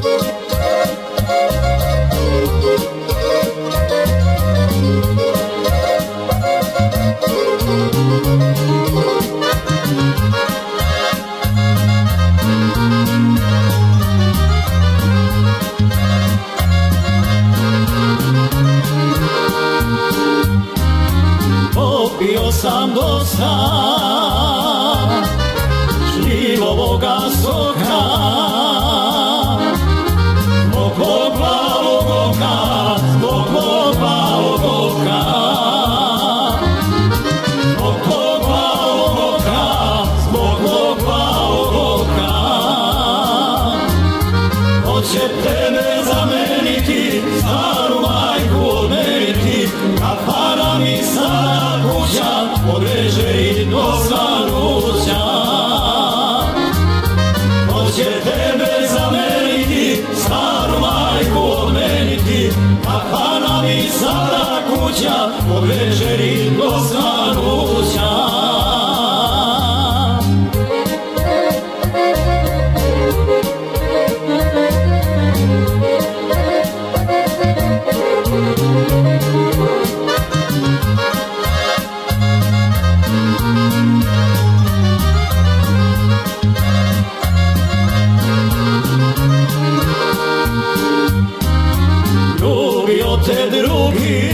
Popio sam dosta šljivovoga soka, zbog tvog plavog oka, zbog tvog plavog oka, zbog tvog plavog oka, zbog tvog plavog oka. Hoće tebe zameniti, staru majku odmeniti, kafana mi stara kuća, odveže i do Sanuća. Hoće tebe zameniti, staru majku odmeniti, kafana mi stara kuća, odveže i do Sanuća. Ljubio te drugi,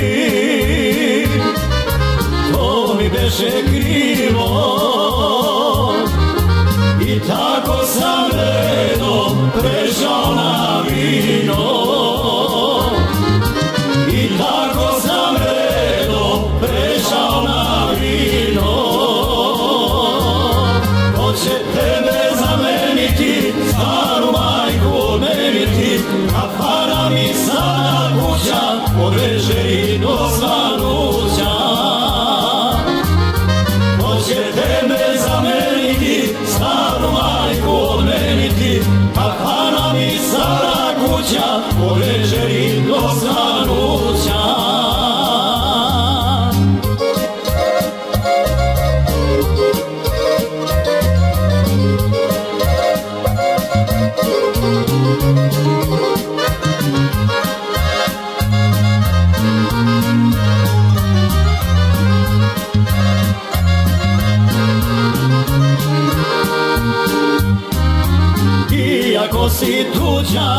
to mi beše krivo, i tako sam redom prešao na vino, i tako sam redom prešao na vino. Hoće tebe zameniti, staru majku odmeniti, kafana mi stara kuća, odveže i do Sanuća. Hoće tebe zameniti, staru majku odmeniti, kafana mi stara kuća, odveže i do Sanuća. Iako si tuđa,